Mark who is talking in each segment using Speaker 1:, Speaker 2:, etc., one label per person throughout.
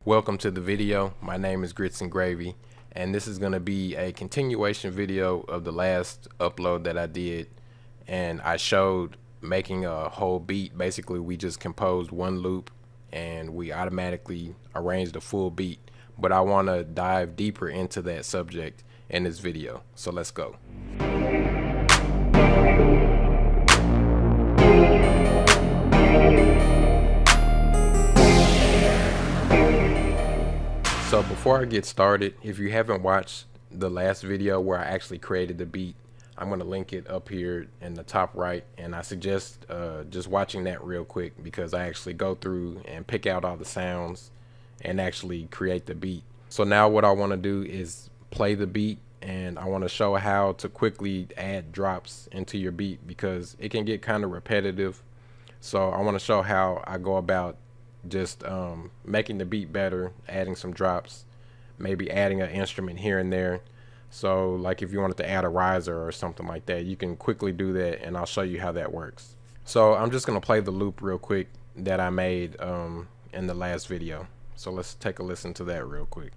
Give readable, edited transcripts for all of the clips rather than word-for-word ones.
Speaker 1: Welcome to the video. My name is Grits and Gravy, and this is going to be a continuation video of the last upload that I did, and I showed making a whole beat. Basically, we just composed one loop and we automatically arranged a full beat, but I want to dive deeper into that subject in this video, so let's go. So before I get started, if you haven't watched the last video where I actually created the beat, I'm going to link it up here in the top right, and I suggest just watching that real quick because I actually go through and pick out all the sounds and actually create the beat. So now what I want to do is play the beat, and I want to show how to quickly add drops into your beat because it can get kind of repetitive. So I want to show how I go about just making the beat better, adding some drops, maybe adding an instrument here and there. So like if you wanted to add a riser or something like that, you can quickly do that, and I'll show you how that works. So I'm just gonna play the loop real quick that I made in the last video. So let's take a listen to that real quick.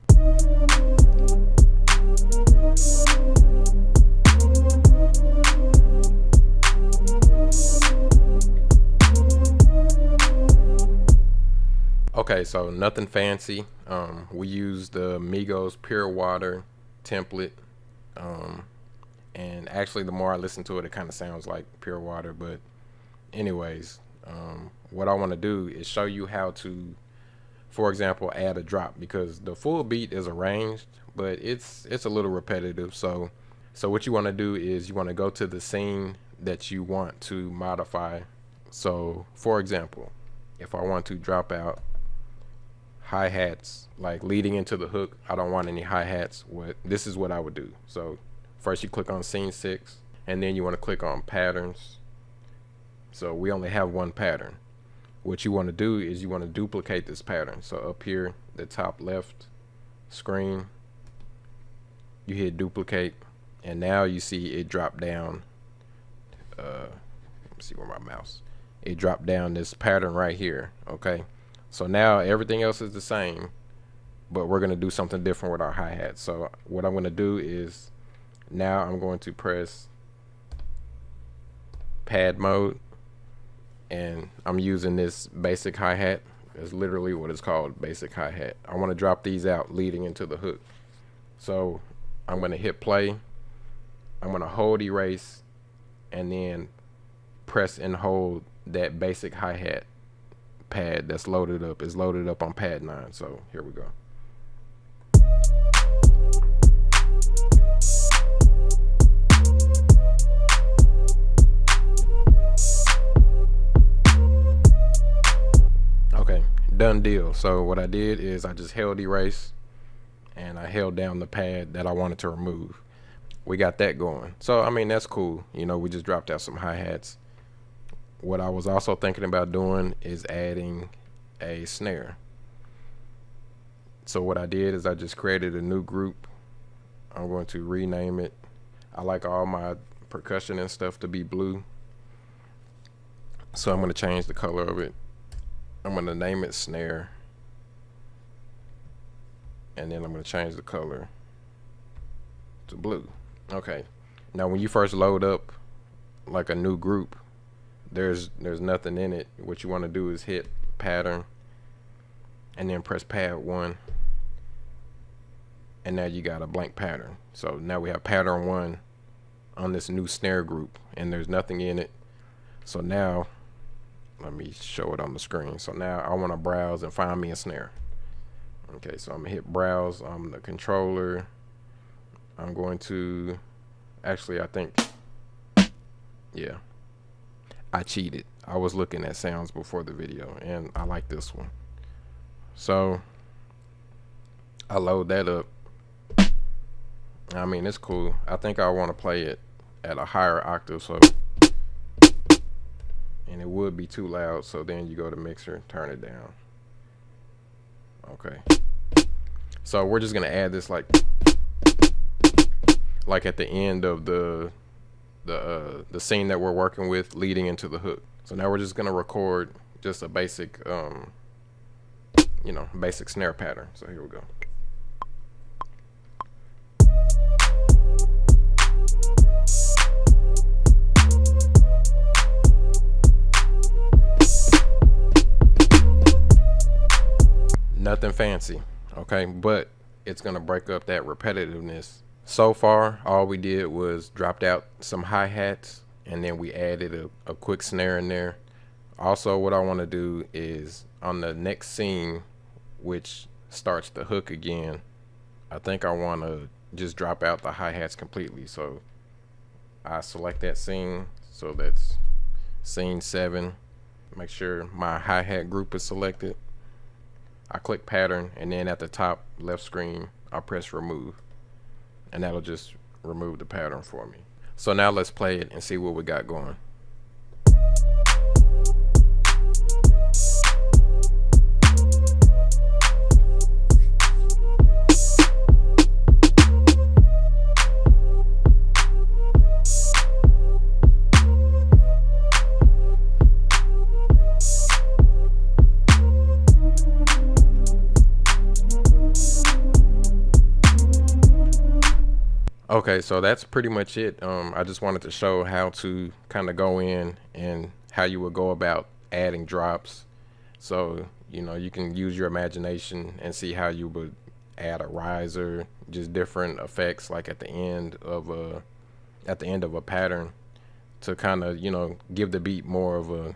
Speaker 1: Okay, so nothing fancy. We use the Migos Pure Water template, and actually the more I listen to it, it kind of sounds like pure water. But anyways, what I want to do is show you how to, for example, add a drop, because the full beat is arranged, but it's a little repetitive. So what you want to do is you want to go to the scene that you want to modify. So for example, if I want to drop out hi-hats, like leading into the hook, I don't want any hi-hats. This is what I would do. So first you click on scene 6, and then you want to click on patterns. So we only have one pattern. What you want to do is you want to duplicate this pattern. So up here, the top left screen, you hit duplicate, and now you see it drop down. Let me see where my mouse. It dropped down this pattern right here. Okay. So now everything else is the same, but we're going to do something different with our hi-hat. So what I'm going to do is now I'm going to press pad mode, and I'm using this basic hi-hat. It's literally what it's called, basic hi-hat. I want to drop these out leading into the hook. So I'm going to hit play. I'm going to hold erase, and then press and hold that basic hi-hat pad that's loaded up. Is loaded up on pad 9. So here we go. Okay, done deal. So what I did is I just held erase, and I held down the pad that I wanted to remove. We got that going. So I mean, that's cool. You know, we just dropped out some hi-hats. What I was also thinking about doing is adding a snare. So what I did is I just created a new group. I'm going to rename it. I like all my percussion and stuff to be blue, so I'm going to change the color of it. I'm going to name it snare, and then I'm going to change the color to blue. Okay, now when you first load up like a new group, there's nothing in it. What you want to do is hit pattern and then press pad 1, and now you got a blank pattern. So now we have pattern 1 on this new snare group, and there's nothing in it. So now let me show it on the screen. So now I want to browse and find me a snare. Okay, so I'm gonna hit browse on the controller. I'm going to actually, I think, yeah, I cheated. I was looking at sounds before the video, and I like this one. So I load that up. I mean, it's cool. I think I want to play it at a higher octave, so, and it would be too loud. So then you go to mixer, turn it down. Okay. So we're just gonna add this like at the end of the scene that we're working with leading into the hook. So now we're just gonna record just a basic basic snare pattern. So here we go. Nothing fancy, okay, but it's gonna break up that repetitiveness. So far, all we did was dropped out some hi-hats, and then we added a quick snare in there. Also, what I want to do is on the next scene, which starts the hook again, I think I want to just drop out the hi-hats completely. So I select that scene, so that's scene 7. Make sure my hi-hat group is selected. I click pattern, and then at the top left screen I press remove, and that'll just remove the pattern for me. So now let's play it and see what we got going. Okay, so that's pretty much it. I just wanted to show how to kind of go in and how you would go about adding drops. So, you can use your imagination and see how you would add a riser, just different effects like at the end of a pattern to kind of, give the beat more of a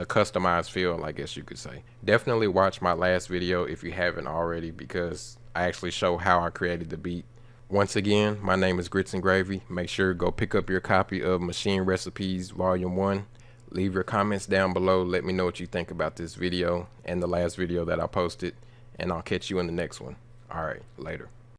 Speaker 1: customized feel, I guess you could say. Definitely watch my last video if you haven't already, because I actually show how I created the beat. Once again, my name is Grits and Gravy. Make sure to go pick up your copy of Machine Recipes Volume 1. Leave your comments down below. Let me know what you think about this video and the last video that I posted, and I'll catch you in the next one. All right, later.